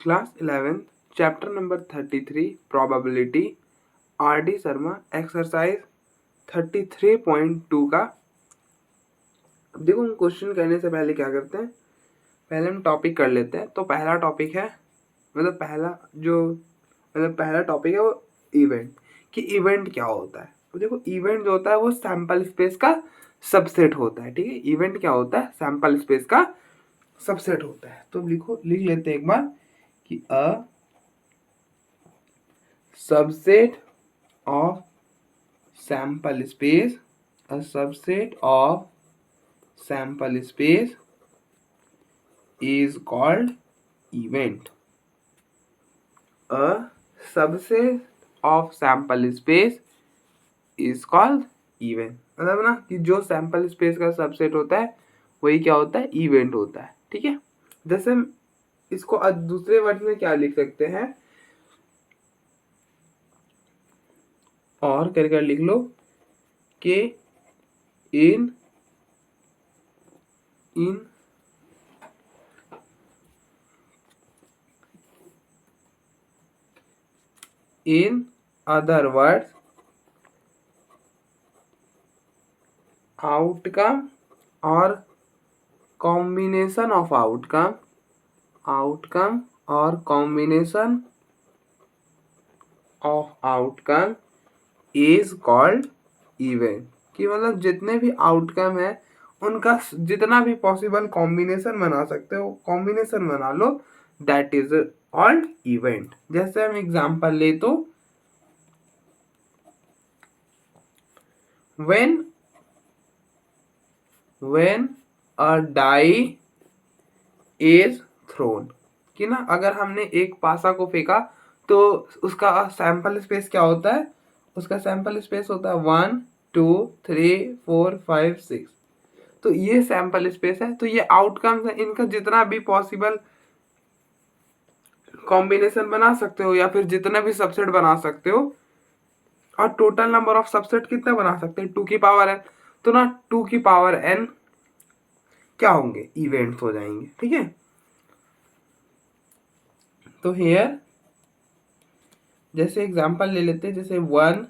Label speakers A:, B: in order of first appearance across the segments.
A: Class 11 chapter number 33 probability RD. Sharma exercise 33.2 का। अब देखो, हम क्वेश्चन करने से पहले क्या करते हैं, पहले हम टॉपिक कर लेते हैं। तो पहला टॉपिक है पहला टॉपिक है वो इवेंट, कि इवेंट क्या होता है। तो देखो, इवेंट जो होता है वो सैंपल स्पेस का सबसेट होता है। ठीक है, इवेंट क्या होता है, सैंपल स्पेस का सबसेट होता है। तो लिख लेते हैं एक बार कि अ subset of sample space, a subset of sample space is called event. A subset of sample space is called event. मतलब ना कि जो सैंपल स्पेस का सबसेट होता है वही क्या होता है, इवेंट होता है। ठीक है, जैसे हम इसको दूसरे वर्ड में क्या लिख सकते हैं, और कर लिख लो कि इन other words, outcome or combination of outcome or combination of outcome is called event। कि मतलब जितने भी आउटकम है उनका जितना भी पॉसिबल कॉम्बिनेशन बना सकते हो, कॉम्बिनेशन बना लो, दैट इज कॉल्ड इवेंट। जैसे हम एग्जांपल ले तो when a die is thrown, कि ना अगर हमने एक पासा को फेंका तो उसका सैंपल स्पेस क्या होता है, उसका सैंपल स्पेस होता है 1 2 3 4 5 6। तो ये सैंपल स्पेस है। तो ये आउटकम्स है, इनका जितना भी पॉसिबल कॉम्बिनेशन बना सकते हो या फिर जितना भी सबसेट बना सकते हो। और टोटल नंबर ऑफ सबसेट कितना बना सकते हैं, 2 की पावर n। तो ना 2 की पावर n क्या होंगे, इवेंट्स हो जाएंगे। ठीक है, तो हेयर जैसे एग्जांपल ले लेते हैं, जैसे 1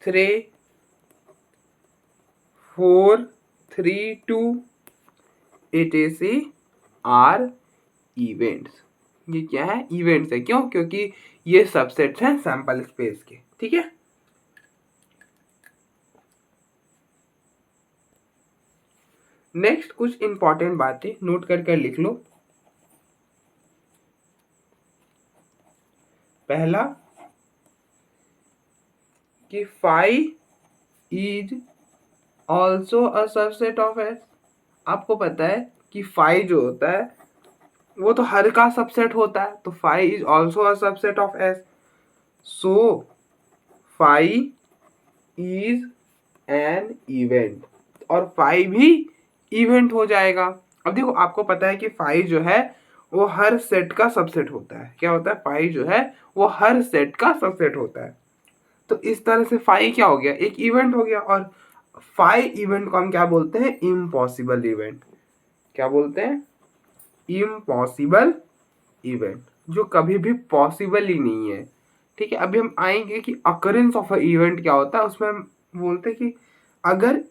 A: 3 4 3 2 etc आर इवेंट्स। ये क्या है, इवेंट्स है। क्यों, क्योंकि ये सबसेट्स हैं सैंपल स्पेस के। ठीक है, नेक्स्ट कुछ इंपॉर्टेंट बातें नोट कर लिख लो। पहला कि phi is also a subset of S. आपको पता है कि फाई जो होता है वो तो हर का सबसेट होता है, तो phi is also a subset of S. So phi is an event, और फाई भी इवेंट हो जाएगा। अब देखो, आपको पता है कि फाई जो है वो हर सेट का सबसेट होता है। क्या होता है, फाई जो है वो हर सेट का सबसेट होता है। तो इस तरह से फाई क्या हो गया, एक इवेंट हो गया। और फाई इवेंट को हम क्या बोलते हैं, इम्पॉसिबल इवेंट। क्या बोलते हैं, इम्पॉसिबल इवेंट, जो कभी भी पॉसिबल ही नहीं है। ठीक है, अभी हम आएंगे कि अकरेंस ऑफ अ इवेंट क्या होता है। उसमें हम बोलते हैं कि अगर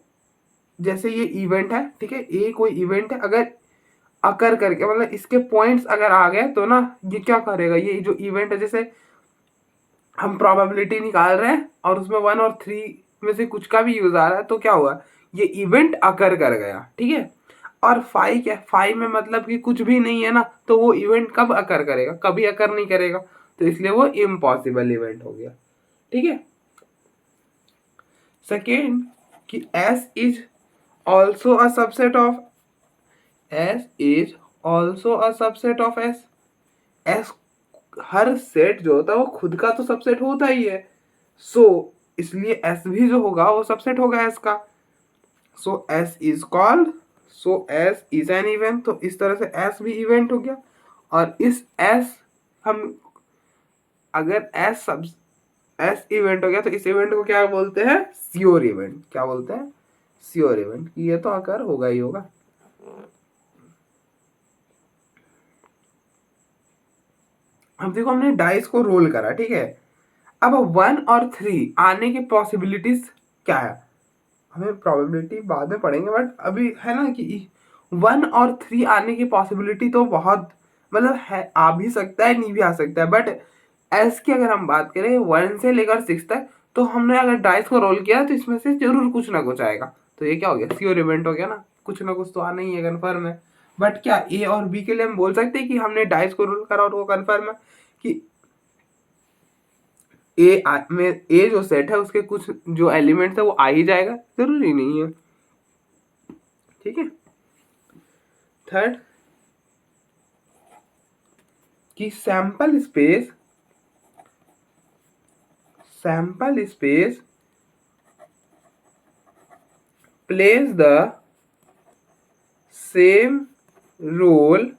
A: जैसे ये इवेंट है, ठीक है, ये कोई इवेंट है, अगर अकर करके मतलब इसके पॉइंट्स अगर आ गए तो ना ये क्या करेगा, ये जो इवेंट है, जैसे हम प्रोबेबिलिटी निकाल रहे हैं और उसमें 1 और 3 में से कुछ का भी यूज आ रहा है, तो क्या हुआ, ये इवेंट अकर कर गया। ठीक है, और फाई क्या, फाई में मतलब कि कुछ भी नहीं है ना, तो वो इवेंट कब अकर करेगा, कभी अकर नहीं करेगा, तो इसलिए वो इम्पॉसिबल इवेंट हो गया। ठीक है, सेकेंड कि S is also a subset of S is also a subset of S. S her set जो होता है वो खुद का तो सबसेट होता ही है। सो इसलिए एस भी जो होगा वो सबसेट होगा एस का। So S is called, so S is an event. तो इस तरह से एस भी इवेंट हो गया। और इस एस हम अगर एस इवेंट हो गया तो इस इवेंट को क्या बोलते हैं, श्योर इवेंट। क्या बोलते हैं, श्योर इवेंट। ये तो आकर होगा ही होगा। अब देखो हमने डाइस को रोल करा, ठीक है। अब 1 और 3 आने की पॉसिबिलिटीज क्या है, हमें प्रोबेबिलिटी बाद में पढ़ेंगे, बट अभी है ना कि 1 और 3 आने की पॉसिबिलिटी तो बहुत, मतलब है, आ भी सकता है नहीं भी आ सकता है, बट एस की अगर हम बात करें 1 से लेकर 6 तक, तो हमने अगर डाइस को रोल किया तो इसमें से जरूर कुछ ना कुछ आएगा। तो ये क्या हो गया, श्योर इवेंट हो गया ना, कुछ ना कुछ तो आना ही है, कन्फर्म है। बट क्या ए और बी के लिए हम बोल सकते हैं कि हमने डाइस को रोल करा और वो कन्फर्म है कि में ए जो सेट है उसके कुछ जो एलिमेंट्स है वो आ ही जाएगा? जरूरी नहीं है, ठीक है। थर्ड कि sample space plays the same role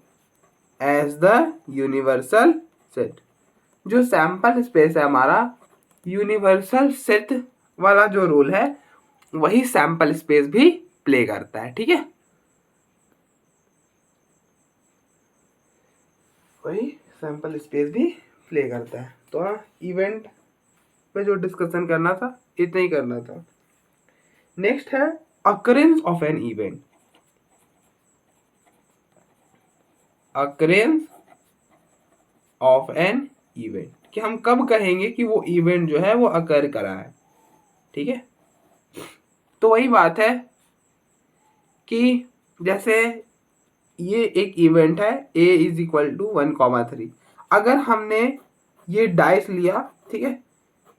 A: as the universal set. जो सैंपल स्पेस है हमारा, यूनिवर्सल सेट वाला जो रोल है वही सैंपल स्पेस भी प्ले करता है, ठीक है। वही सैंपल स्पेस भी प्ले करता है। तो इवेंट पे जो डिस्कशन करना था इतना ही करना था। नेक्स्ट है occurrence of an event. Occurrence of an event कि हम कब कहेंगे कि वो इवेंट जो है वो अकर करा है, ठीक है। तो वही बात है कि जैसे ये एक इवेंट है a इज इक्वल टू 1,3। अगर हमने ये डाइस लिया, ठीक है,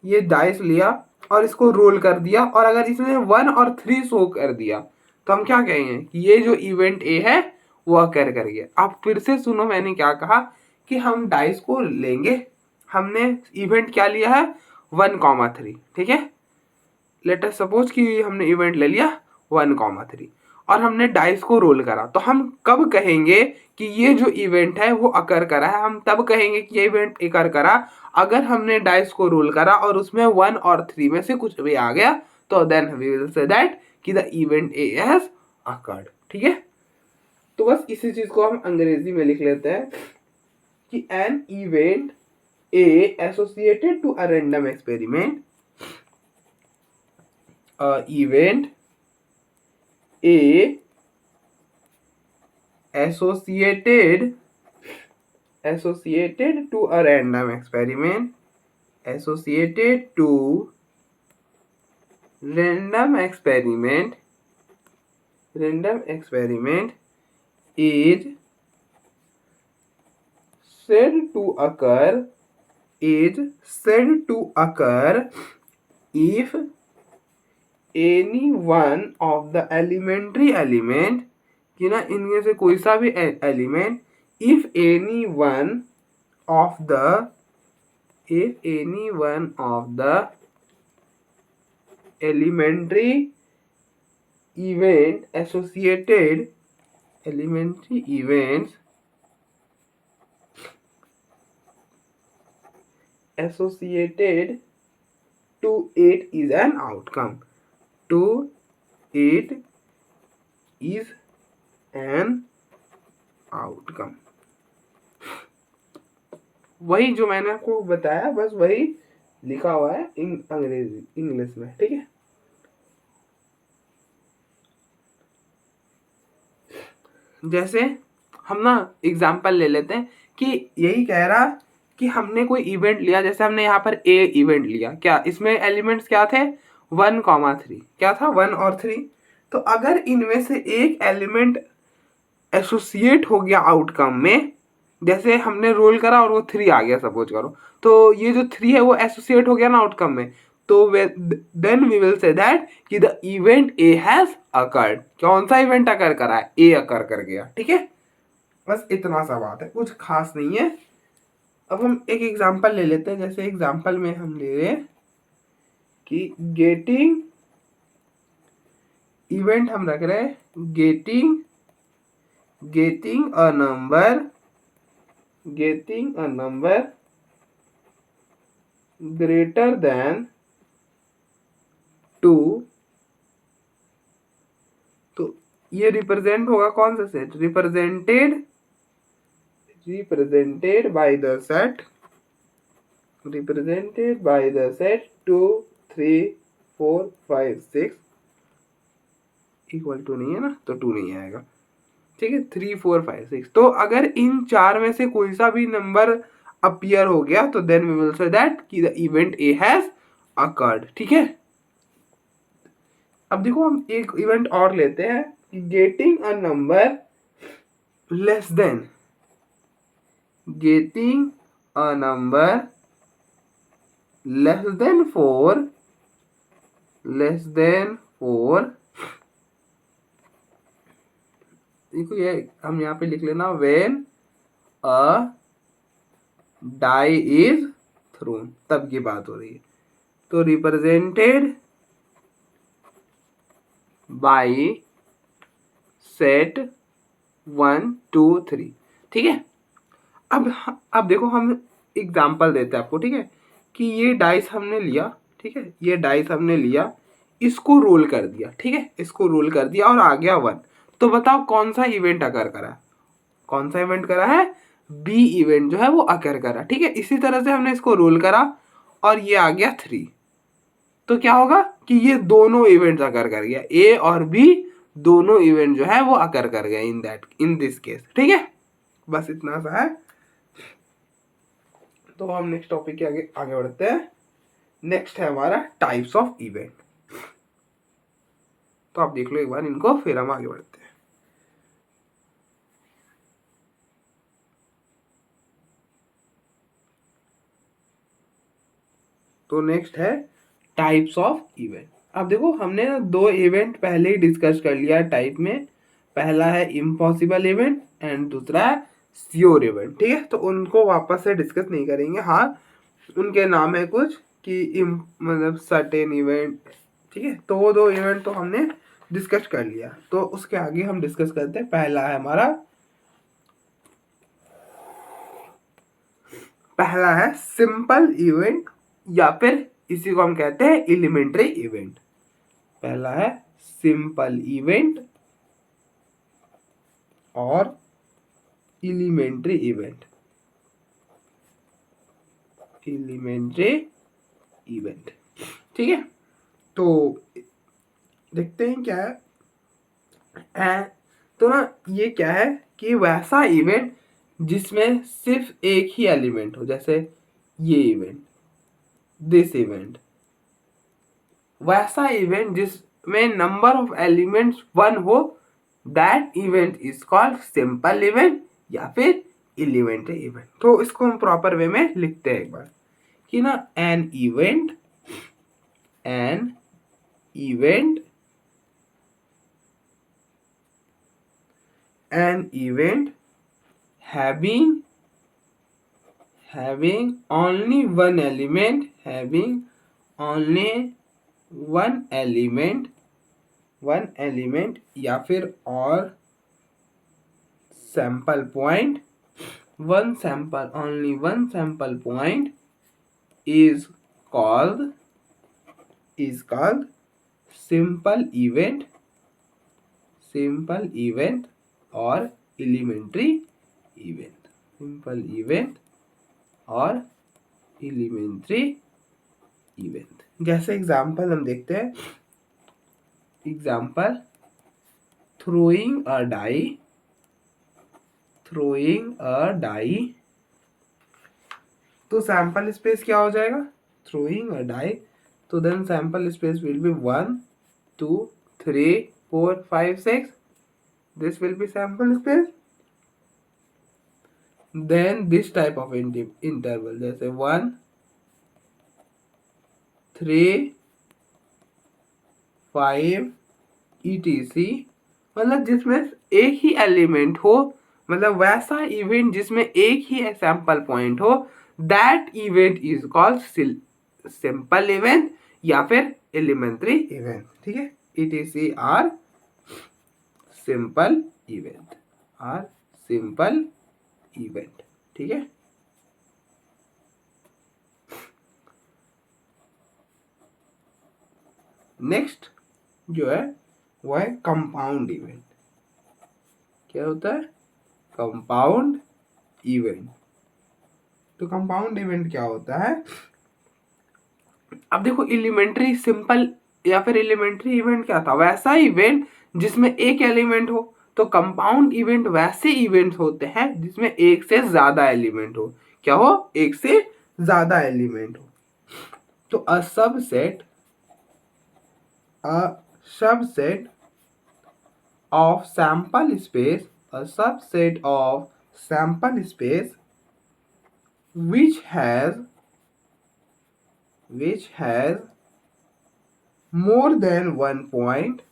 A: ये डाइस लिया और इसको रोल कर दिया और अगर इसने 1 और 3 शो कर दिया तो हम क्या कहेंगे कि ये जो इवेंट ए है वो अकर कर गया। आप फिर से सुनो मैंने क्या कहा कि हम डाइस को लेंगे, हमने इवेंट क्या लिया है 1,3, ठीक है। लेट अस सपोज कि हमने इवेंट ले लिया 1,3 और हमने डाइस को रोल करा, तो हम कब कहेंगे कि ये जो इवेंट है वो अकर करा है? हम तब कहेंगे कि ये इवेंट अकर करा अगर हमने डाइस को रोल करा और उसमें 1 और 3 में से कुछ भी आ गया, तो then we will say that कि the event A has occurred, ठीक है। तो बस इसी चीज को हम अंग्रेजी में लिख लेते हैं कि an event A associated to a random experiment, event A associated to a random experiment, associated to random experiment is said to occur if any one of the elementary element कि ना इनमें से कोई सा भी element, if any one of the elementary event associated elementary events associated to it is an outcome, to it is an outcome। वही जो मैंने आपको बताया बस वही लिखा हुआ है अंग्रेजी इंग्लिश में, ठीक है। जैसे हम ना एग्जांपल ले लेते हैं कि यही कह रहा कि हमने कोई इवेंट लिया, जैसे हमने यहाँ पर ए इवेंट लिया, क्या इसमें एलिमेंट्स क्या थे 1,3, क्या था 1 और 3। तो अगर इनमें से एक एलिमेंट एसोसिएट हो गया आउटकम में, जैसे हमने रोल करा और वो 3 आ गया सपोज करो, तो ये जो 3 है वो एसोसिएट हो गया ना आउटकम में, तो then we will say that कि the event A has occurred. कौन सा इवेंट अकर करा है? ए अकर कर गया, ठीक है। बस इतना सा बात है, कुछ खास नहीं है। अब हम एक एग्जांपल ले लेते हैं, जैसे एग्जांपल में हम ले रहे हैं कि गेटिंग इवेंट हम रख रहे हैं getting a number greater than 2। तो ये रिप्रेजेंट होगा कौन सा set? Represented by the set represented by the set 2 3 4 5 6 equal to नहीं है ना, तो 2 नहीं आएगा, ठीक है। 3 4 5 6, तो अगर इन चार में से कोई सा भी नंबर अपीयर हो गया तो then we will say that कि the event A has occurred, ठीक है। अब देखो हम एक इवेंट और लेते हैं कि getting a number less than, getting a number less than 4, less than 4, देखो ये हम यहाँ पे लिख लेना when a die is thrown, तब की बात हो रही है। तो रिप्रेजेंटेड बाई सेट 1 2 3, ठीक है। अब देखो हम एग्जाम्पल देते हैं आपको, ठीक है, कि ये डाइस हमने लिया, ठीक है, ये डाइस हमने लिया, इसको रोल कर दिया, ठीक है, इसको रोल कर दिया और आ गया 1। तो बताओ कौन सा इवेंट अकर करा है, कौन सा इवेंट करा है, बी इवेंट जो है वो अकर करा, ठीक है। इसी तरह से हमने इसको रोल करा और ये आ गया 3, तो क्या होगा कि ये दोनों इवेंट्स अकर कर गया, ए और बी दोनों इवेंट जो है वो अकर कर गए इन दिस केस, ठीक है। बस इतना सा है। तो हम नेक्स्ट टॉपिक के आगे आगे बढ़ते हैं। नेक्स्ट है हमारा टाइप्स ऑफ इवेंट। तो आप देख लो एक बार इनको, फिर हम आगे बढ़ते हैं। तो नेक्स्ट है टाइप्स ऑफ इवेंट। अब देखो हमने ना दो इवेंट पहले ही डिस्कस कर लिया टाइप में। पहला है इम्पॉसिबल इवेंट एंड दूसरा है श्योर इवेंट, ठीक है। तो उनको वापस से डिस्कस नहीं करेंगे। हाँ, उनके नाम है कुछ कि मतलब सर्टेन इवेंट, ठीक है। तो वो दो इवेंट तो हमने डिस्कस कर लिया। तो उसके आगे हम डिस्कस करते हैं। पहला है हमारा, पहला है सिंपल इवेंट या फिर इसी को हम कहते हैं एलिमेंट्री इवेंट। पहला है सिंपल इवेंट और एलिमेंट्री इवेंट, एलिमेंट्री इवेंट, ठीक है। तो देखते हैं क्या है। तो ना ये क्या है कि वैसा इवेंट जिसमें सिर्फ एक ही एलिमेंट हो, जैसे ये इवेंट, दिस इवेंट, वैसा इवेंट जिसमें नंबर ऑफ एलिमेंट्स 1 हो, that event is called simple event या फिर एलिमेंट्री इवेंट। तो इसको हम प्रॉपर वे में लिखते हैं एक बार कि ना an event having only one element, या फिर और sample point, only one sample point is called simple event और elementary event, simple event और elementary event। जैसे एग्जाम्पल हम देखते हैं, एग्जाम्पल throwing a die, तो सैंपल स्पेस क्या हो जाएगा, throwing a die, तो then sample space will be 1 2 3 4 5 6, this will be sample space। then this type of interval जैसे 1 3 5 etc, मतलब जिसमें एक ही एलिमेंट हो, मतलब वैसा इवेंट जिसमें एक ही सैंपल पॉइंट हो, that event is called simple event या फिर एलिमेंट्री इवेंट, ठीक है। etc आर सिंपल इवेंट, ठीक है। नेक्स्ट जो है वो है कंपाउंड इवेंट। क्या होता है कंपाउंड इवेंट? तो कंपाउंड इवेंट क्या होता है? अब देखो एलिमेंट्री सिंपल या फिर एलिमेंट्री इवेंट क्या था? वैसा इवेंट जिसमें एक एलिमेंट हो। तो कंपाउंड इवेंट वैसे इवेंट होते हैं जिसमें एक से ज्यादा एलिमेंट हो। क्या हो? एक से ज्यादा एलिमेंट हो। तो a subset of sample space, a subset of sample space which has more than one point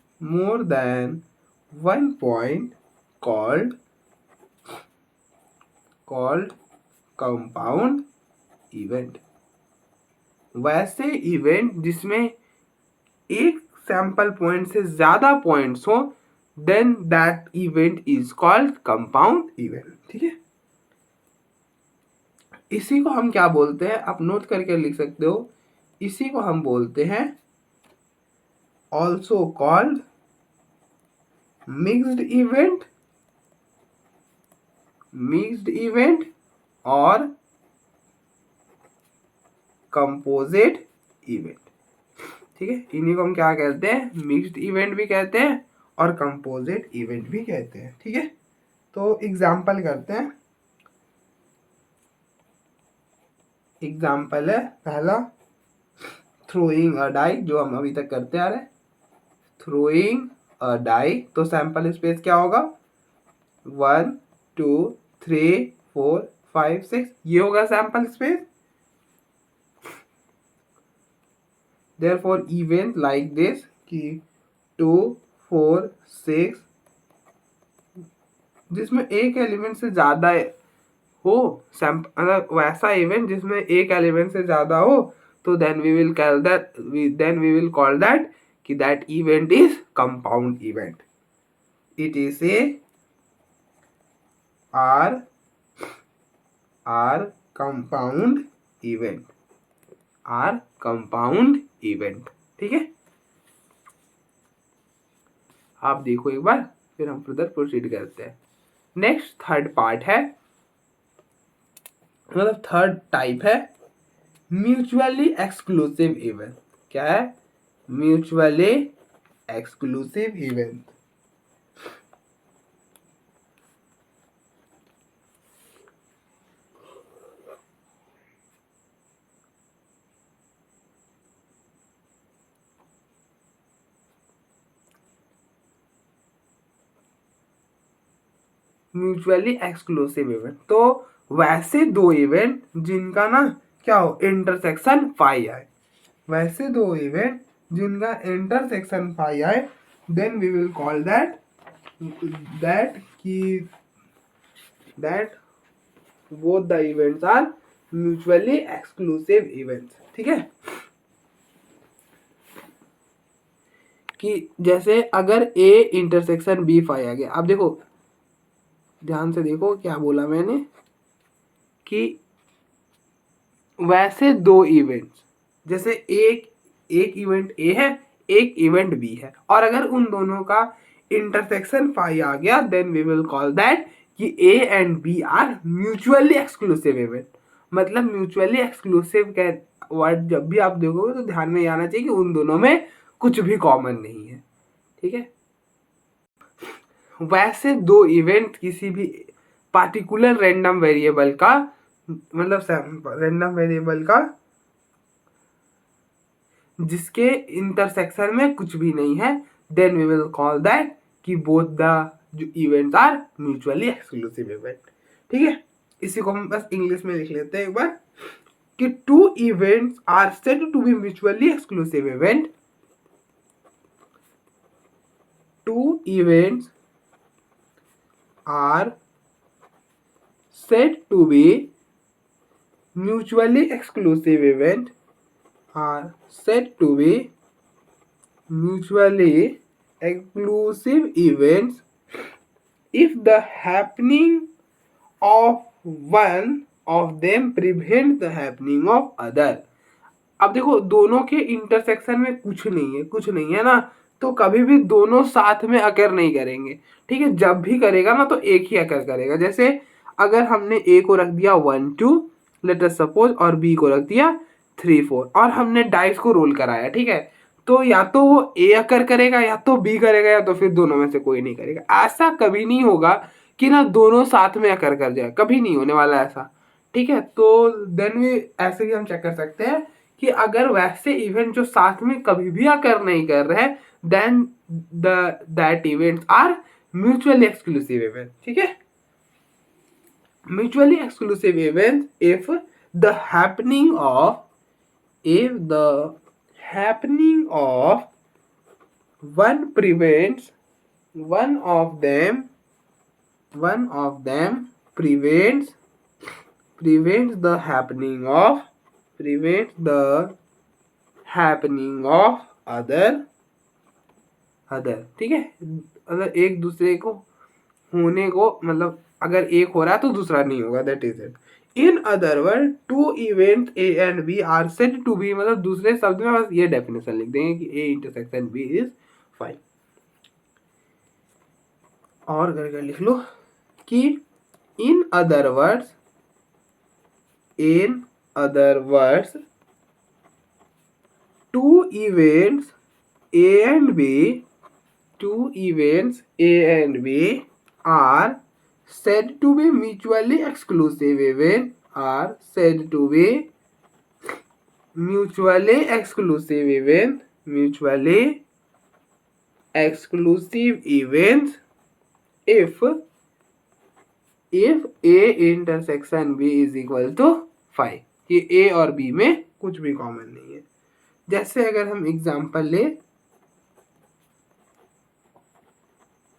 A: called compound event। वैसे इवेंट जिसमें एक सैंपल पॉइंट से ज्यादा पॉइंट्स हो, then that event is called compound event. ठीक है, इसी को हम क्या बोलते हैं? आप नोट करके लिख सकते हो। इसी को हम बोलते हैं ऑल्सो कॉल्ड मिक्स्ड इवेंट और कंपोजिट इवेंट। ठीक है, इन्हीं को हम क्या कहते हैं? मिक्स्ड इवेंट भी कहते हैं और कंपोजिट इवेंट भी कहते हैं। ठीक है, तो एग्जाम्पल करते हैं। एग्जाम्पल है पहला थ्रोइंग अ डाई, जो हम अभी तक करते आ रहे हैं। थ्रोइंग अ डाई, तो सैंपल स्पेस क्या होगा? 1 2 3 4 5 6, ये होगा sample space. Therefore event like this कि 2 4 6 जिसमें एक एलिमेंट से ज्यादा हो, मतलब वैसा इवेंट जिसमें एक एलिमेंट से ज्यादा हो, तो then we will call that कि that event is compound event. It is a are compound event. ठीक है, आप देखो एक बार, फिर हम फर्दर प्रोसीड करते हैं। नेक्स्ट थर्ड पार्ट है, मतलब थर्ड टाइप है म्यूचुअली एक्सक्लूसिव इवेंट। क्या है? Mutually exclusive event. Mutually exclusive event, तो वैसे दो इवेंट जिनका ना क्या हो? इंटरसेक्शन पाई आए। वैसे दो इवेंट जिनका इंटरसेक्शन पाई आए, then we will call that both the events are mutually exclusive events. ठीक है, कि जैसे अगर ए इंटरसेक्शन बी पाया गया। अब देखो, ध्यान से देखो क्या बोला मैंने, कि वैसे दो इवेंट्स, जैसे एक इवेंट ए है, एक इवेंट बी है, और अगर उन दोनों का इंटरसेक्शन पाई आ गया, then we will call that कि A and B are mutually exclusive event. मतलब म्यूचुअली एक्सक्लूसिव का वर्ड जब भी आप देखोगे तो ध्यान में आना चाहिए कि उन दोनों में कुछ भी कॉमन नहीं है। ठीक है, वैसे दो इवेंट किसी भी पार्टिकुलर रैंडम वेरिएबल का, मतलब रैंडम वेरिएबल का जिसके इंटरसेक्शन में कुछ भी नहीं है, then we will call that कि बोथ द जो events are mutually exclusive event. ठीक है, इसी को हम बस इंग्लिश में लिख लेते हैं एक बार, कि two events are said to be mutually exclusive event. Two events are said to be mutually exclusive event are said to be mutually exclusive events if the happening of one of them prevent the happening of other। अब देखो, दोनों के intersection में कुछ नहीं है ना, तो कभी भी दोनों साथ में अकर नहीं करेंगे। ठीक है, जब भी करेगा ना तो एक ही अकर करेगा। जैसे अगर हमने ए को रख दिया 1 2 लेट अस सपोज, और बी को रख दिया 3 4, और हमने डाइस को रोल कराया, ठीक है। तो या तो वो ए अकर करेगा या तो बी करेगा या तो फिर दोनों में से कोई नहीं करेगा। ऐसा कभी नहीं होगा कि ना दोनों साथ में अकर कर जाए, कभी नहीं होने वाला ऐसा, ठीक है। तो देन भी ऐसे ही हम चेक कर सकते हैं कि अगर वैसे इवेंट जो साथ में कभी भी अकर नहीं कर रहे हैं, then that events are mutually exclusive event, ठीक है। Mutually exclusive events if the happening of one prevents one of them prevents the happening of other, ठीक है। अगर एक दूसरे को होने को, मतलब अगर एक हो रहा है तो दूसरा नहीं होगा, that is it. In other word, two event A and B are said to be, मतलब दूसरे शब्द में बस ये डेफिनेशन लिख देंगे कि A intersection B is fine. और करके लिख लो कि in other words two events A and B are said to be mutually exclusive events, if A intersection B is equal to 5, कि A और B में कुछ भी कॉमन नहीं है। जैसे अगर हम एग्जांपल ले,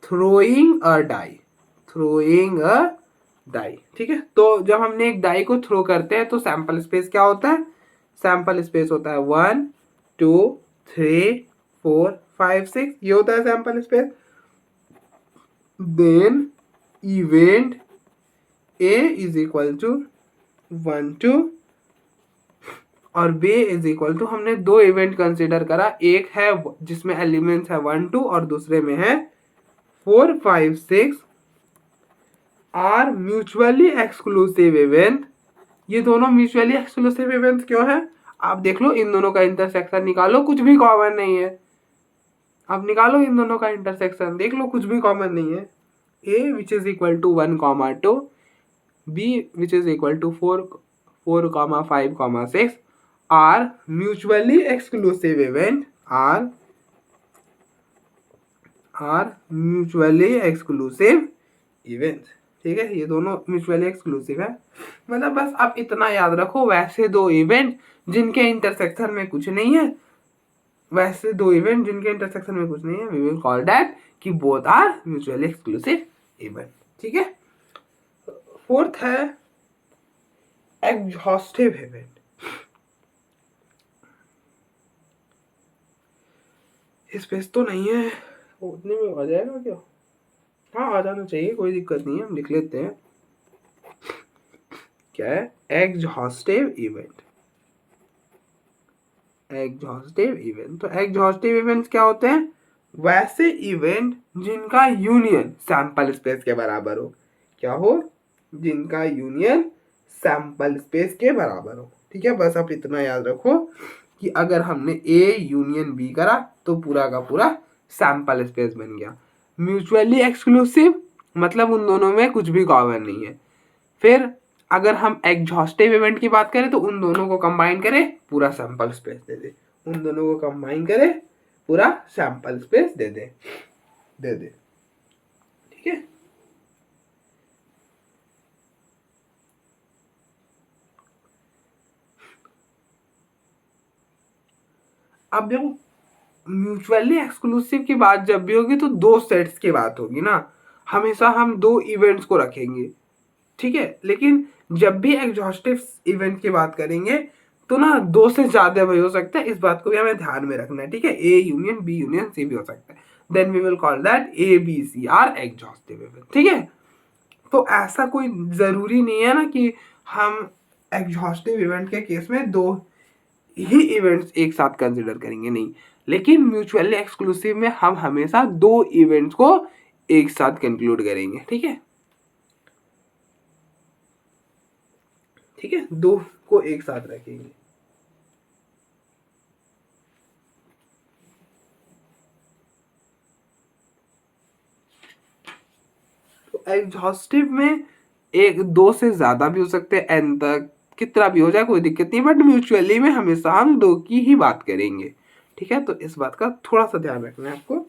A: थ्रोइंग अ डाई, ठीक है। तो जब हमने एक डाई को थ्रो करते हैं तो सैंपल स्पेस क्या होता है? सैंपल स्पेस होता है 1 2 3 4 5 6, ये होता है sample space. Then event A is equal to 1 2 और B इज इक्वल टू, हमने दो इवेंट कंसिडर करा, एक है जिसमें एलिमेंट्स है 1 2 और दूसरे में है 4 5 6 आर म्यूचुअली एक्सक्लूसिव इवेंट। ये दोनों म्यूचुअली एक्सक्लूसिव इवेंट क्यों है? आप देख लो, इन दोनों का इंटरसेक्शन निकालो, कुछ भी कॉमन नहीं है। अब निकालो इन दोनों का इंटरसेक्शन, देख लो कुछ भी कॉमन नहीं है। A which is equal to 1 2, B which is equal to 4 5 6 are mutually exclusive event, ठीक है। ये दोनों म्यूचुअली एक्सक्लूसिव है। मतलब बस आप इतना याद रखो, वैसे दो इवेंट जिनके इंटरसेक्शन में कुछ नहीं है, वी विल कॉल दैट कि both are mutually exclusive event, ठीक है। फोर्थ है एग्जॉस्टिव इवेंट। स्पेस तो नहीं है, उतने में आ जाएगा क्या? हाँ, आ जाना चाहिए, कोई दिक्कत नहीं है, हम लिख लेते हैं। क्या है? Exhaustive event. तो एग्जॉस्टिव इवेंट्स क्या होते हैं? वैसे इवेंट जिनका यूनियन सैंपल स्पेस के बराबर हो। क्या हो? जिनका यूनियन सैंपल स्पेस के बराबर हो, ठीक है। बस आप इतना याद रखो कि अगर हमने A यूनियन B करा तो पूरा का पूरा सैंपल स्पेस बन गया। म्यूचुअली एक्सक्लूसिव मतलब उन दोनों में कुछ भी कॉमन नहीं है। फिर अगर हम एग्जॉस्टिव इवेंट की बात करें तो उन दोनों को कंबाइन करें, पूरा सैंपल स्पेस दे दे। ठीक है। अब देखो, म्यूचुअली एक्सक्लूसिव की बात जब भी होगी तो दो सेट्स की बात होगी ना, हमेशा हम दो इवेंट्स को रखेंगे, ठीक है। लेकिन जब भी एग्जॉस्टिव इवेंट की बात करेंगे तो ना दो से ज्यादा भी हो सकता है, इस बात को भी हमें ध्यान में रखना है, ठीक है। A union B union C भी हो सकता है, then we will call that ABC are exhaustive event, ठीक है। तो ऐसा कोई जरूरी नहीं है ना कि हम एग्जॉस्टिव इवेंट के केस में दो ही इवेंट्स एक साथ कंसिडर करेंगे, नहीं। लेकिन म्यूचुअली एक्सक्लूसिव में हम हमेशा दो इवेंट्स को एक साथ कंक्लूड करेंगे, ठीक है। ठीक है, दो को एक साथ रखेंगे। तो एग्जॉस्टिव में एक दो से ज्यादा भी हो सकते हैं, एन तक कितना भी हो जाए कोई दिक्कत नहीं, बट म्यूचुअली में हमेशा हम दो की ही बात करेंगे। ठीक है, तो इस बात का थोड़ा सा ध्यान रखना है आपको।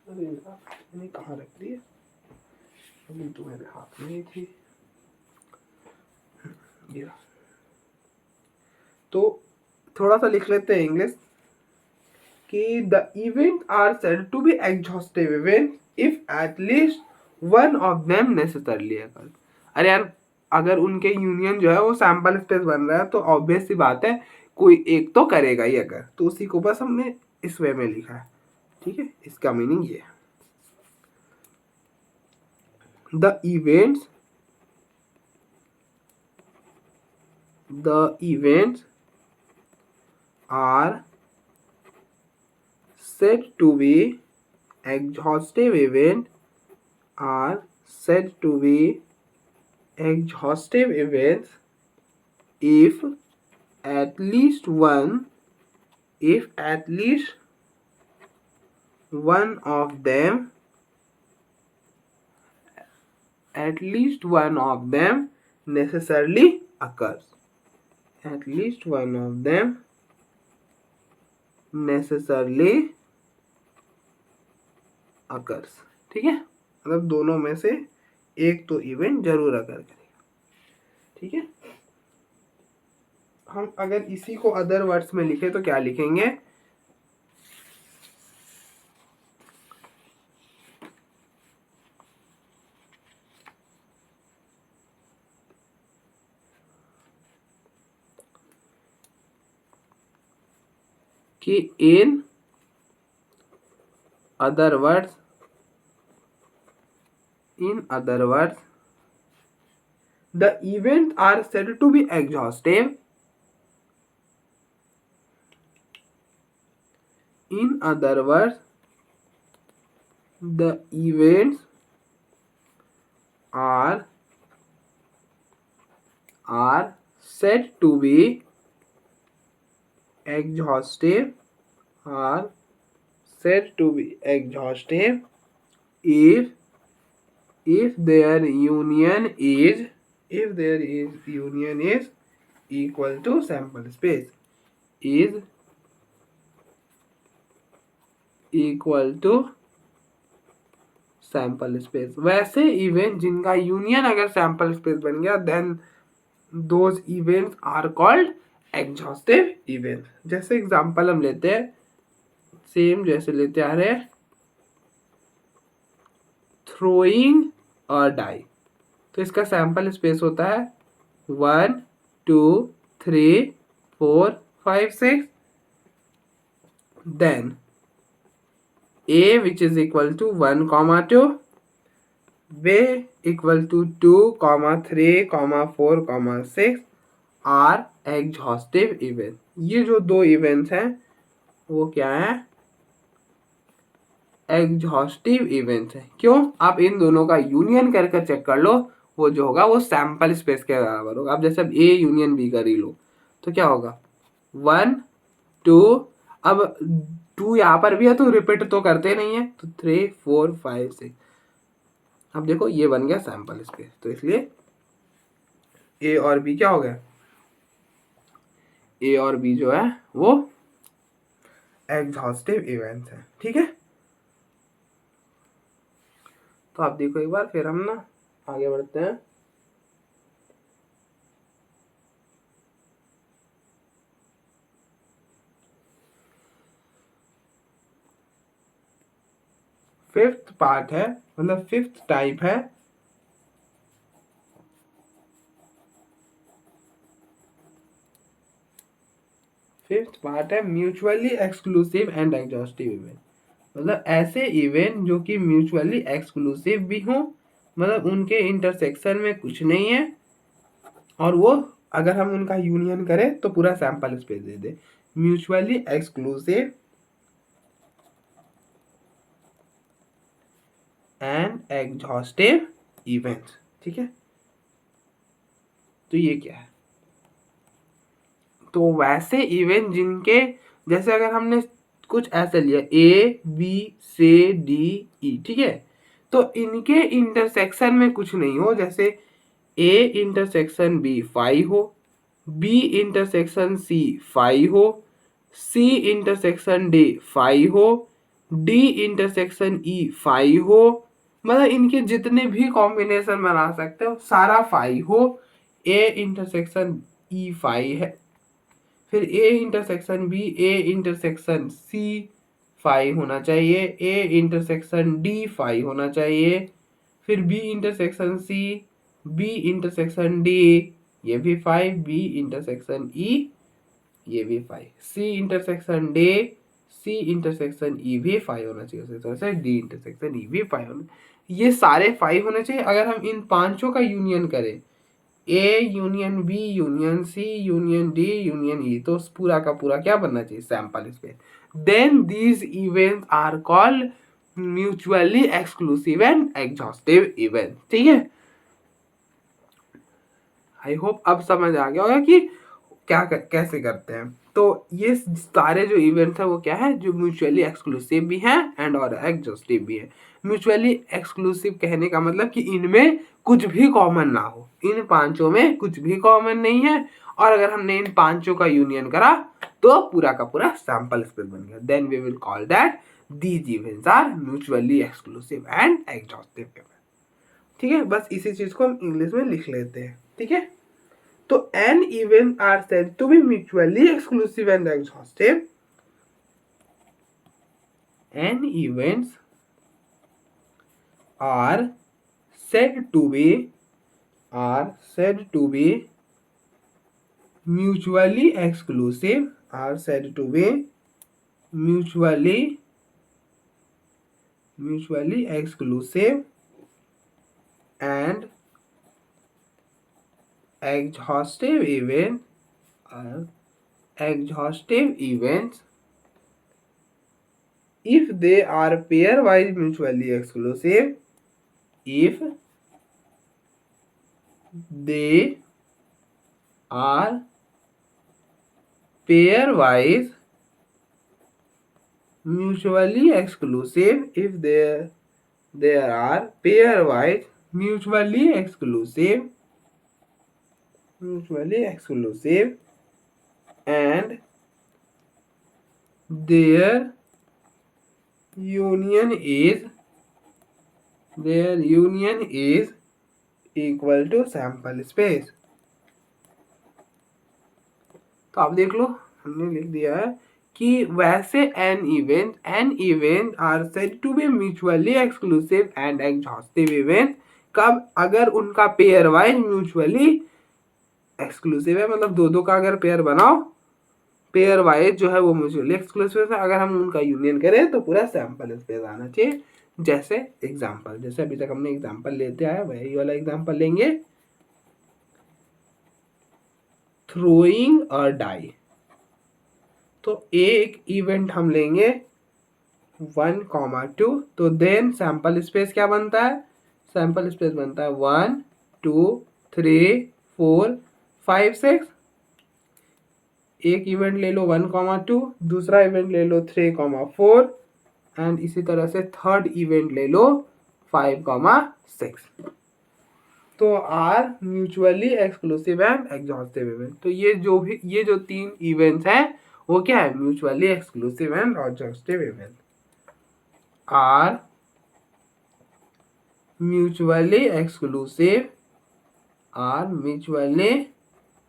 A: मैंने कहाँ रख दी है, अभी तो मेरे हाथ में ही थी। तो थोड़ा सा लिख लेते हैं इंग्लिश कि the event are said to be exhaustive event if at least one of them necessarily occur. अरे यार, अगर उनके यूनियन जो है वो सैंपल स्पेस बन रहा है तो ऑब्वियस सी बात है कोई एक तो करेगा ही, अगर तो उसी को बस हमने इस वे में लिखा है। ठीक है, इसका मीनिंग ये है the events are said to be exhaustive events if at least one of them necessarily occurs. At least one of them necessarily occurs. ठीक है, मतलब दोनों में से एक तो इवेंट जरूर अकर करेगा। ठीक है, हम अगर इसी को अदर वर्ड्स में लिखे तो क्या लिखेंगे, कि in other words the events are said to be exhaustive. In other words, the events are said to be exhaustive if their union is equal to sample space वैसे इवेंट जिनका union अगर sample space बन गया then those events are called exhaustive event. जैसे example हम लेते हैं, same जैसे लेते आ रहे हैं, थ्रोइंग अ डाई, तो इसका सैंपल स्पेस होता है 1 2 3 4 5 6, then A which is equal to 1, 2, B equal to 2, 3, 4, 6 are exhaustive event। ये जो दो इवेंट्स हैं वो क्या है, एग्जॉस्टिव इवेंट्स है। क्यों, आप इन दोनों का यूनियन करके चेक कर लो, वो जो होगा वो सैंपल स्पेस के बराबर होगा। अब जैसे अब ए यूनियन बी कर ही लो तो क्या होगा 1 2, अब 2 यहाँ पर भी है तो रिपीट तो करते नहीं है, तो 3 4 5 6, अब देखो ये बन गया सैंपल स्पेस, तो इसलिए ए और बी क्या हो गया, ए और बी जो है वो एग्जॉस्टिव इवेंट्स है। ठीक है, तो आप देखो एक बार, फिर हम ना आगे बढ़ते हैं। फिफ्थ पार्ट है, मतलब फिफ्थ टाइप है mutually exclusive and exhaustive event. मतलब ऐसे इवेंट जो कि म्यूचुअली एक्सक्लूसिव भी हों, मतलब उनके इंटरसेक्शन में कुछ नहीं है, और वो अगर हम उनका यूनियन करें तो पूरा sample space they they. Mutually exclusive and exhaustive event. ठीक है, तो ये क्या है? तो वैसे इवेंट जिनके, जैसे अगर हमने कुछ ऐसे लिया A B C D E, ठीक है, तो इनके इंटरसेक्शन में कुछ नहीं हो, जैसे A इंटरसेक्शन B 5 हो, B इंटरसेक्शन C 5 हो, C इंटरसेक्शन D 5 हो, D इंटरसेक्शन E 5 हो, मतलब इनके जितने भी कॉम्बिनेशन बना सकते हो सारा 5 हो। A इंटरसेक्शन E 5 है, फिर A intersection B, A intersection C 5 होना चाहिए, A इंटरसेक्शन D 5 होना चाहिए, फिर B intersection C, B intersection D, ये भी 5, B इंटरसेक्शन E, ये भी 5, C intersection D, C intersection E भी 5 होना चाहिए, उसी तरह से D इंटरसेक्शन E भी 5 होना, ये सारे 5 होने चाहिए। अगर हम इन पांचों का यूनियन करें, A union B union C union D union E, तो पूरा का पूरा क्या बनना चाहिए? Sample space. Then these events are called mutually exclusive and exhaustive event. ठीक है, आई होप अब समझ आ गया होगा कि कैसे करते हैं। तो ये सारे जो इवेंट्स है वो क्या है? जो म्यूचुअली एक्सक्लूसिव भी हैं एंड और एग्जॉस्टिव भी है। म्यूचुअली एक्सक्लूसिव कहने का मतलब कि इनमें कुछ भी कॉमन ना हो, इन पांचों में कुछ भी कॉमन नहीं है, और अगर हमने इन पांचों का यूनियन करा तो पूरा का पूरा सैंपल स्पेस बन गया। Then we will call that these events are mutually exclusive and exhaustive event. ठीक है, बस इसी चीज को हम इंग्लिश में लिख लेते हैं। ठीक है, तो n events are said to be mutually exclusive and exhaustive. N events are said to be mutually exclusive, are said to be mutually exclusive and exhaustive events if they are pairwise mutually exclusive, if they are pairwise mutually exclusive, if there are pairwise mutually exclusive and their union is equal to sample space। तो आप देख लो, हमने लिख दिया है कि वैसे n event are said to be mutually exclusive and exhaustive event कब? अगर उनका पेयर वाइज म्यूचुअली एक्सक्लूसिव है, मतलब दो का अगर पेयर बनाओ, पेयर वाइज जो है वो म्यूचुअली एक्सक्लूसिव है, अगर हम उनका यूनियन करें तो पूरा सैंपल स्पेस आना चाहिए। जैसे एग्जांपल, जैसे अभी तक हमने एग्जांपल लेते आए वही वाला एग्जांपल लेंगे, थ्रोइंग अ डाई। तो एक इवेंट हम लेंगे 1,2, तो देन सैंपल स्पेस क्या बनता है? सैंपल स्पेस बनता है 1 2 3 4 5 6। एक इवेंट ले लो 1,2, दूसरा इवेंट ले लो 3,4 एंड इसी तरह से थर्ड इवेंट ले लो 5,6। तो are mutually exclusive and exhaustive event. तो ये जो तीन इवेंट्स हैं वो क्या है? Mutually exclusive and exhaustive event. Are mutually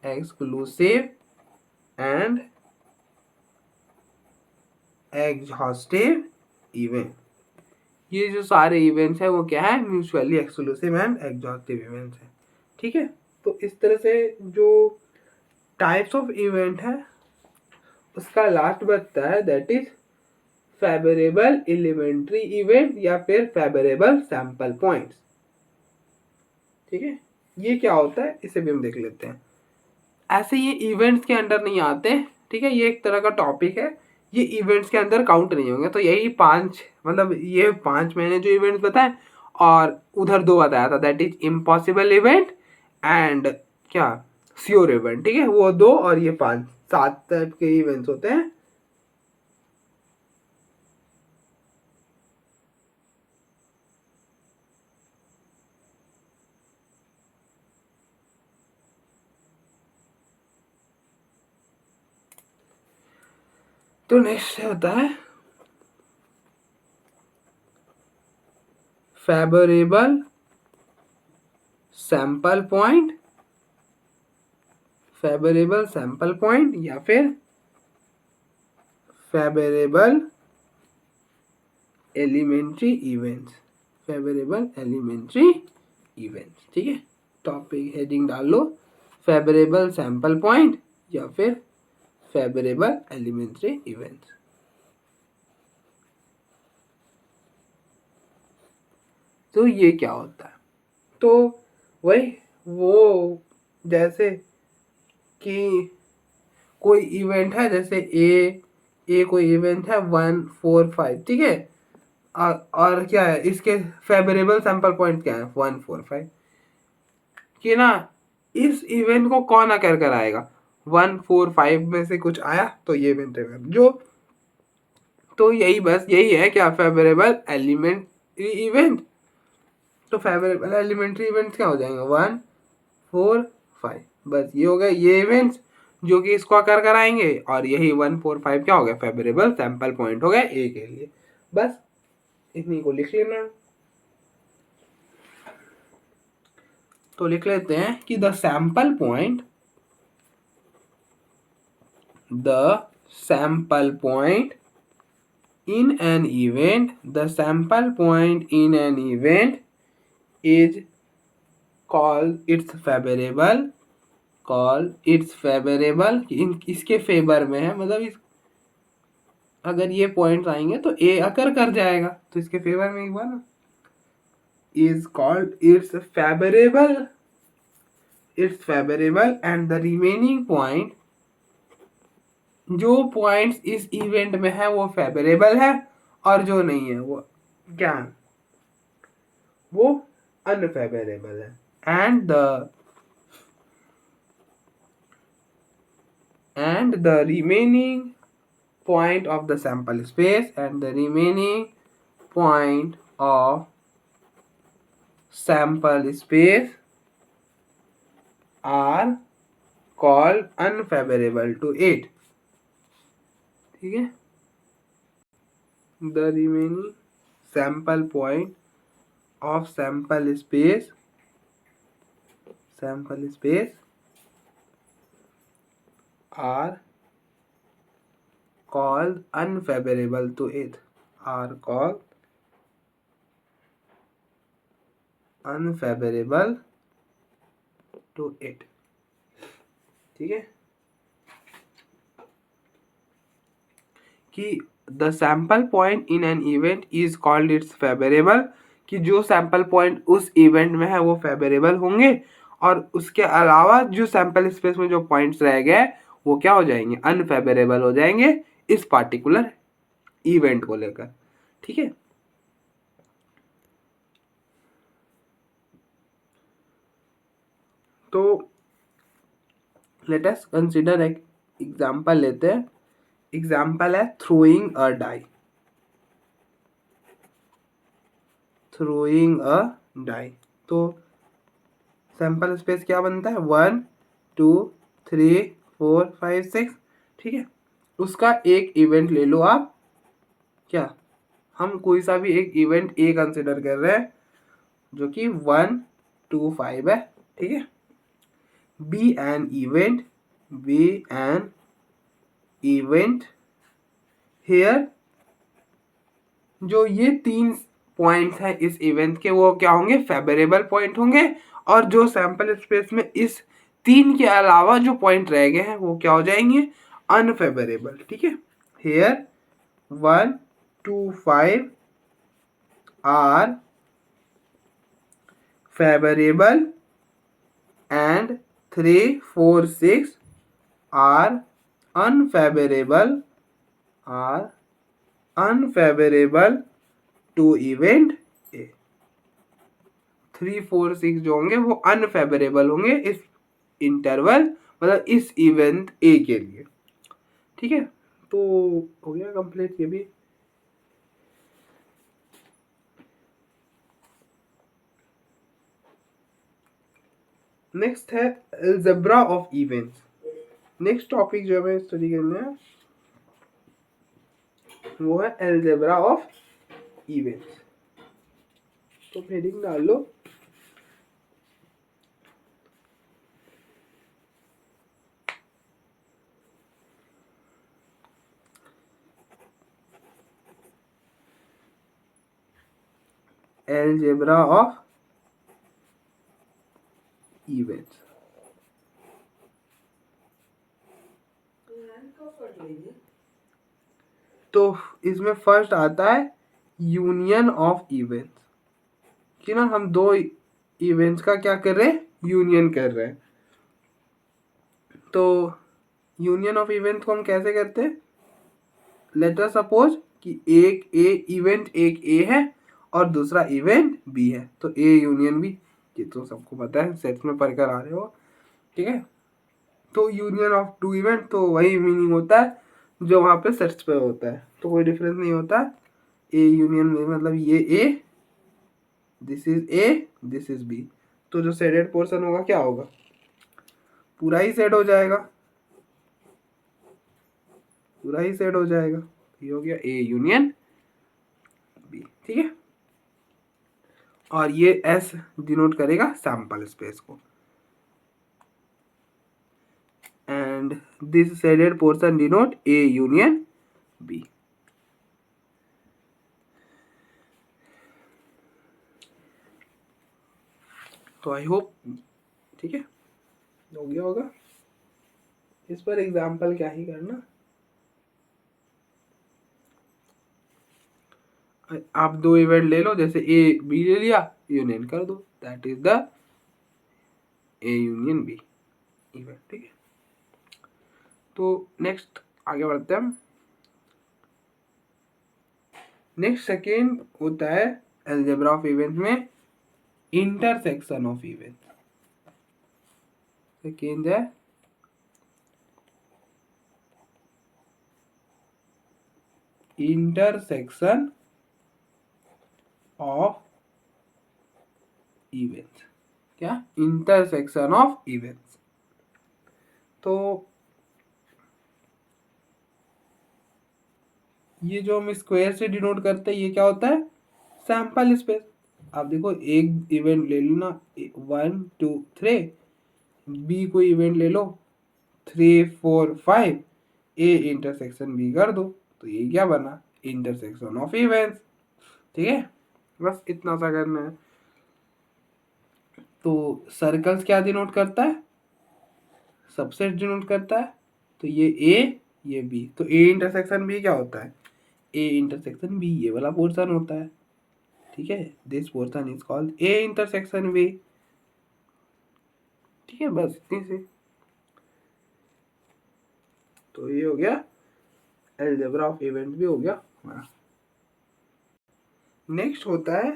A: exclusive and exhaustive event. ये जो सारे इवेंट्स हैं वो क्या है? Mutually exclusive and exhaustive events है। ठीक है, तो इस तरह से जो टाइप्स ऑफ इवेंट है उसका लास्ट बचता है, that is favourable elementary event या फिर फेवरेबल सैंपल पॉइंट्स। ठीक है, ये क्या होता है इसे भी हम देख लेते हैं। ऐसे ये इवेंट्स के अंडर नहीं आते। ठीक है, ये एक तरह का टॉपिक है, ये इवेंट्स के अंदर काउंट नहीं होंगे। तो यही 5, मतलब ये 5 मैंने जो इवेंट्स बताए और उधर 2 बताया था, that is impossible event and क्या श्योर इवेंट, ठीक है, वो 2 और ये 5, 7 टाइप के इवेंट्स होते हैं। तो नेक्स्ट होता है favourable sample point, favourable sample point या फिर favourable elementary events, favourable elementary events, ठीक है। टॉपिक हेडिंग डाल लो, फेवरेबल सैंपल पॉइंट या फिर फेवरेबल एलिमेंट्री इवेंट्स। तो ये क्या होता है? तो वही वो जैसे कि कोई इवेंट है, जैसे ए कोई इवेंट है 1 4 5, ठीक है, और क्या है इसके फेवरेबल सैंपल पॉइंट क्या है 1 4 5, कि ना इस इवेंट को कौन अकर कराएगा, 1 4 5 में से कुछ आया तो ये इवेंट है जो, तो यही बस यही है क्या फेवरेबल एलिमेंट्री इवेंट। तो फेवरेबल एलिमेंट्री इवेंट्स क्या हो जाएंगे 1 4 5, बस ये हो गए ये इवेंट्स जो कि इसको अकर कराएंगे, और यही 1 4 5 क्या हो गया फेवरेबल सैंपल पॉइंट हो गया ए के लिए। बस इतनी को लिख लेना। तो लिख लेते हैं कि the sample point in an event, the sample point in an event is called its favorable, इसके फेवर में है, मतलब इस अगर ये पॉइंट्स आएंगे तो ए अकर कर जाएगा, तो इसके फेवर में ही हुआ ना, is called its favorable and the remaining point, जो पॉइंट्स इस इवेंट में है वो फेवरेबल है और जो नहीं है वो क्या है, वो अनफेवरेबल है। and the remaining point of the sample space and the remaining point of sample space are called unfavorable to it, ठीक है। the remaining sample point of sample space are called unfavorable to it, are called unfavorable to it, ठीक है। कि the sample point in an event is called its favourable, कि जो sample point उस event में है वो फेवरेबल होंगे, और उसके अलावा जो सैंपल स्पेस में जो पॉइंट्स रह गए वो क्या हो जाएंगे अनफेवरेबल हो जाएंगे इस पार्टिकुलर इवेंट को लेकर, ठीक है। तो लेट अस कंसीडर एक एग्जांपल लेते हैं। एग्जाम्पल है थ्रोइंग अ डाई, तो सैंपल स्पेस क्या बनता है 1 2 3 4 5 6, ठीक है। उसका एक इवेंट ले लो आप, क्या हम कोई सा भी एक इवेंट ए कंसिडर कर रहे हैं जो कि 1 2 5 है, ठीक है। बी एन इवेंट हियर, जो ये 3 पॉइंट्स हैं इस इवेंट के वो क्या होंगे फेवरेबल पॉइंट होंगे, और जो सैंपल स्पेस में इस 3 के अलावा जो पॉइंट रह गए हैं वो क्या हो जाएंगे अनफेवरेबल, ठीक है। Here 1 2 5 are favourable and 3 4 6 are unfavorable to event A। 3 4 6 जो होंगे वो अनफेवरेबल होंगे इस इंटरवल, मतलब इस इवेंट ए के लिए। ठीक है, तो हो गया कंप्लीट ये भी। नेक्स्ट है algebra of events. Next topic जो हमें स्टडी करना है वो है अलजेब्रा ऑफ इवेंट्स। तो हेडिंग डाल लो अलजेब्रा ऑफ इवेंट्स। तो इसमें फर्स्ट आता है यूनियन ऑफ इवेंट्स, कि ना हम दो इवेंट्स का क्या कर रहे हैं, यूनियन कर रहे हैं। तो यूनियन ऑफ इवेंट को हम कैसे करते हैं, लेट अस सपोज कि एक एक ए है और दूसरा इवेंट बी है, तो ए यूनियन बी, ये तो सबको पता है, सेट में पढ़कर आ रहे हो। ठीक है, तो यूनियन ऑफ टू इवेंट, तो वही मीनिंग होता है जो वहाँ पे सेट्स पे होता है, तो कोई डिफरेंस नहीं होता। ए यूनियन में मतलब ये A, this is A, this is B, तो जो शेडेड पोर्शन होगा क्या होगा, पूरा ही सेट हो जाएगा, पूरा ही सेट हो जाएगा। ये हो गया ए यूनियन बी। ठीक है, और ये एस डिनोट करेगा सैंपल स्पेस को, and this shaded portion denote A union B. तो आई होप ठीक है हो गया होगा। इस पर एग्जाम्पल क्या ही करना, आप दो इवेंट ले लो, जैसे ए बी ले लिया, यूनियन कर दो, that is the A union B event. ठीक है, तो नेक्स्ट आगे बढ़ते हैं हम। नेक्स्ट सेकेंड होता है अलजेब्रा ऑफ इवेंट में इंटरसेक्शन ऑफ इवेंट। सेकेंड है इंटरसेक्शन ऑफ इवेंट्स। क्या, इंटरसेक्शन ऑफ इवेंट्स। तो ये जो हम स्क्वायर से डिनोट करते हैं ये क्या होता है, सैंपल स्पेस। आप देखो एक इवेंट ले लो ना, 1 2 3, बी को इवेंट ले लो 3 4 5, ए इंटरसेक्शन बी कर दो, तो ये क्या बना, इंटरसेक्शन ऑफ इवेंट्स। ठीक है, बस इतना सा करना है। तो सर्कल्स क्या डिनोट करता है, सबसेट डिनोट करता है, तो ये ए ये बी, तो ए इंटरसेक्शन बी क्या होता है, ए इंटरसेक्शन बी, ये वाला पोर्शन होता है। ठीक है, this portion is called A intersection B. ठीक है, बस इतनी सी। तो ये हो गया अलजेब्रा ऑफ इवेंट भी हो गया हमारा। नेक्स्ट होता है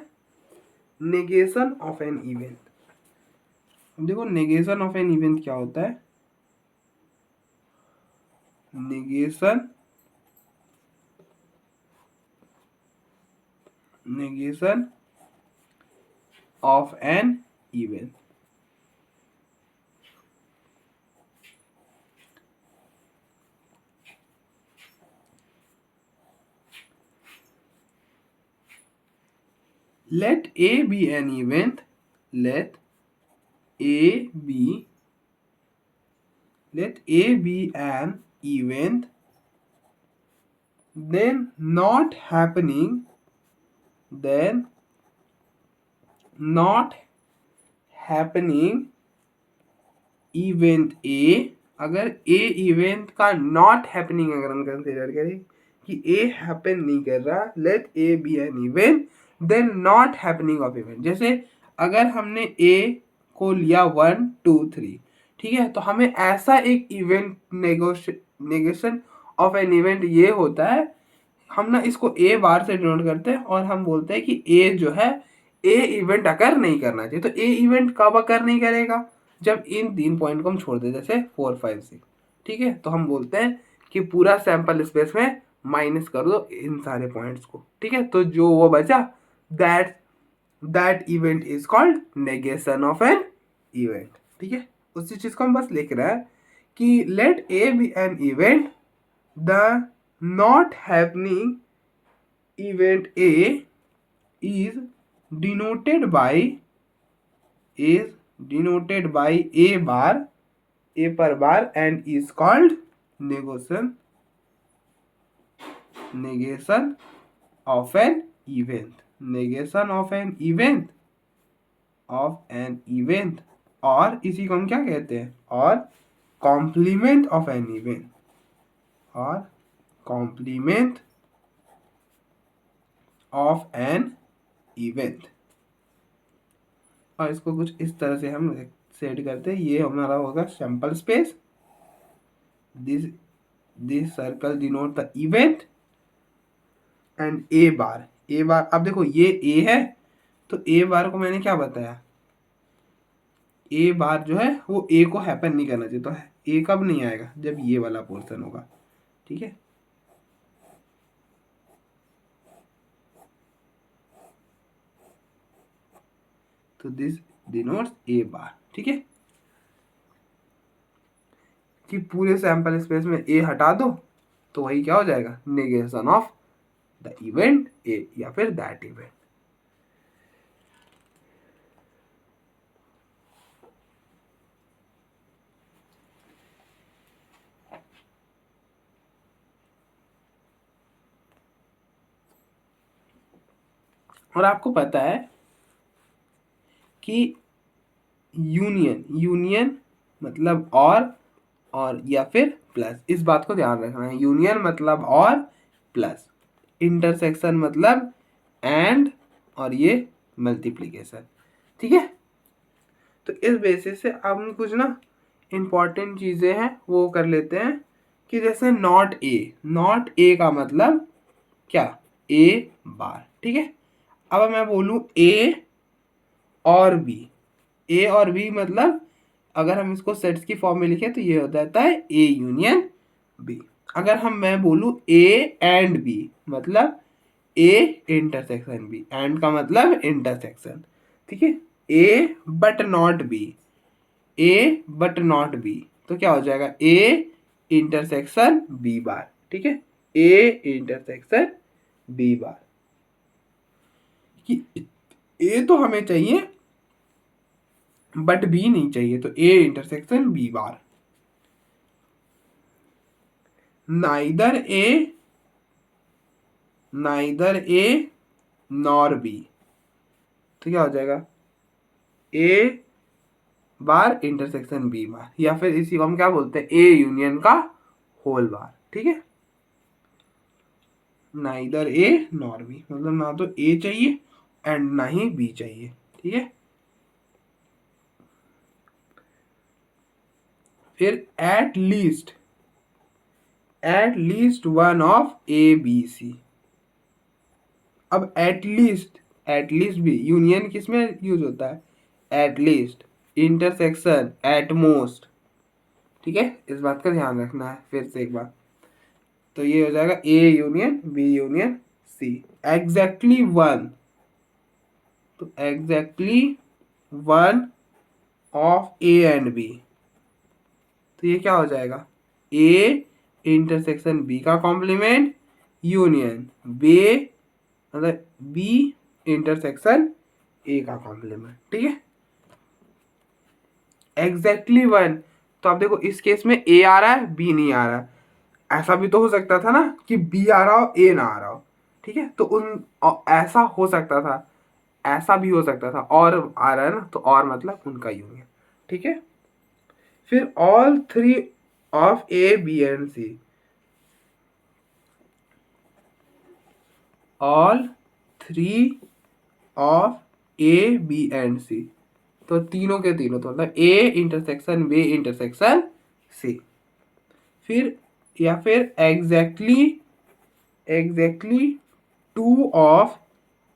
A: नेगेशन ऑफ एन इवेंट। देखो नेगेशन ऑफ एन इवेंट क्या होता है, negation of an event. Let A be an event, let A be an event, then not happening event A। अगर A इवेंट का नॉट हैपनिंग अगर हम consider करें कि A हैपन नहीं कर रहा, let A be an event then not happening of event. जैसे अगर हमने A को लिया 1 2 3, ठीक है, तो हमें ऐसा एक event negation of an event ये होता है, हम ना इसको A बार से डिनोट करते हैं और हम बोलते हैं कि A जो है A इवेंट अकर नहीं करना चाहिए। तो A इवेंट कब अकर नहीं करेगा, जब इन 3 पॉइंट को हम छोड़ दें, जैसे 4 5 6, ठीक है, तो हम बोलते हैं कि पूरा सैंपल स्पेस में माइनस कर दो इन सारे पॉइंट्स को, ठीक है, तो जो वो बचा that event is called negation of an event, ठीक है। उसी चीज को हम बस लिख रहे हैं कि let A be an event, the not happening event A is denoted by A bar, A per bar, and is called negation of an event, और इसी को हम क्या कहते हैं, और कॉम्प्लीमेंट ऑफ एन इवेंट, और इसको कुछ इस तरह से हम सेट करते हैं। ये हमारा होगा sample space, this circle denote the event, and A bar, अब देखो ये ए है, तो ए बार को मैंने क्या बताया, ए बार जो है वो ए को हैपन नहीं करना चाहिए, तो ए कब नहीं आएगा, जब ये वाला पोर्शन होगा, ठीक है। तो दिस डिनोट्स ए बार, ठीक है, कि पूरे सैंपल स्पेस में ए हटा दो तो वही क्या हो जाएगा, नेगेशन ऑफ द इवेंट ए, या फिर दैट इवेंट। और आपको पता है कि यूनियन मतलब और या फिर प्लस, इस बात को ध्यान रखना है। यूनियन मतलब और प्लस, इंटरसेक्शन मतलब एंड, और ये मल्टीप्लिकेशन, ठीक है। तो इस बेसिस से हम कुछ ना इम्पॉर्टेंट चीज़ें हैं वो कर लेते हैं, कि जैसे नॉट ए का मतलब क्या, ए बार, ठीक है। अब मैं बोलूँ ए और बी मतलब अगर हम इसको सेट्स की फॉर्म में लिखें तो ये हो जाता है ए यूनियन बी। अगर मैं बोलूँ ए एंड बी मतलब ए इंटरसेक्शन बी, एंड का मतलब इंटरसेक्शन, ठीक है। ए बट नॉट बी, तो क्या हो जाएगा, ए इंटरसेक्शन बी बार, ठीक है, ए इंटरसेक्शन बी बार, कि ए तो हमें चाहिए बट बी नहीं चाहिए, तो A intersection B bar. Neither A nor B, तो क्या हो जाएगा, ए बार इंटरसेक्शन बी बार, या फिर इसी को हम क्या बोलते हैं, ए यूनियन का होल बार, ठीक है। नाइदर ए नॉर बी मतलब ना तो ए चाहिए एंड ना ही बी चाहिए, ठीक है। फिर at least one of A B C. अब एट लीस्ट भी यूनियन किस में यूज होता है, at least, intersection at most, ठीक है, इस बात का ध्यान रखना है। फिर से एक बार, तो ये हो जाएगा A union B union C, exactly one, तो exactly one of A and B, तो ये क्या हो जाएगा, ए इंटरसेक्शन बी का कॉम्प्लीमेंट यूनियन बी मतलब बी इंटरसेक्शन ए का कॉम्प्लीमेंट, ठीक है। एग्जैक्टली वन, तो आप देखो इस केस में ए आ रहा है बी नहीं आ रहा है, ऐसा भी तो हो सकता था ना कि बी आ रहा हो ए ना आ रहा हो, ठीक है, तो ऐसा हो सकता था, ऐसा भी हो सकता था, और आ रहा है ना, तो और मतलब उनका यूनियन, ठीक है। फिर all three of A B and C, all three of A B and C, तो तीनों के तीनों, तो मतलब A intersection B intersection C. फिर या फिर exactly two of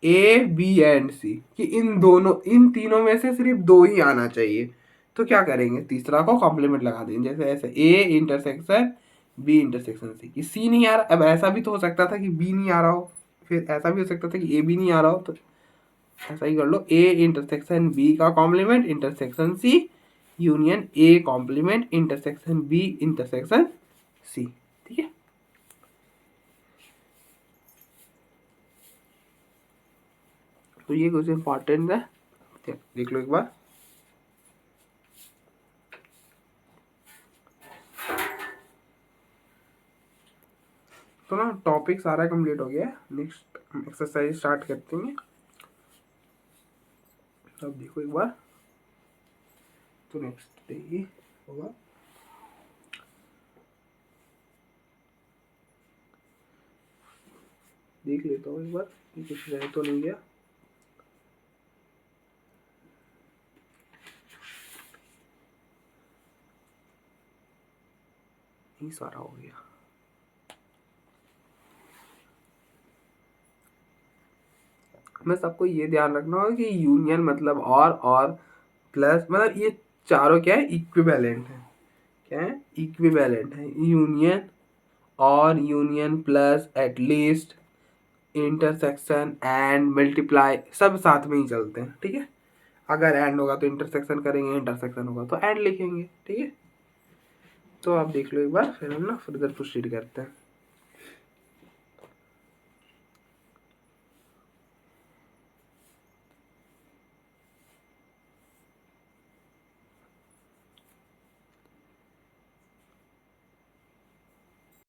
A: A B and C, कि इन तीनों में से सिर्फ दो ही आना चाहिए, तो क्या करेंगे, तीसरा को कॉम्प्लीमेंट लगा देंगे, जैसे ऐसे A intersection B intersection C. कि सी नहीं आ रहा, अब ऐसा भी तो हो सकता था कि बी नहीं आ रहा हो, फिर ऐसा भी हो सकता था कि ए भी नहीं आ रहा हो, तो ऐसा ही कर लो, ए इंटरसेक्शन बी का complement intersection C union A complement intersection B intersection C. ठीक है, तो ये कुछ इंपॉर्टेंट है, देख लो एक बार। तो ना टॉपिक सारा कंप्लीट हो गया है, नेक्स्ट एक्सरसाइज स्टार्ट करते हैं। अब देखो एक बार, तो नेक्स्ट डे ही होगा। देख लेता हूँ एक बार कि कुछ रह तो नहीं गया। ये सारा हो गया। बस आपको ये ध्यान रखना होगा कि यूनियन मतलब और प्लस, मतलब ये चारों क्या है, इक्विवेलेंट है। क्या है, इक्विवेलेंट है। यूनियन और union plus at least intersection and multiply सब साथ में ही चलते हैं। ठीक है, अगर एंड होगा तो इंटरसेक्शन करेंगे, इंटरसेक्शन होगा तो एंड लिखेंगे। ठीक है, तो आप देख लो एक बार, फिर हम ना फर्दर प्रोसीड करते हैं।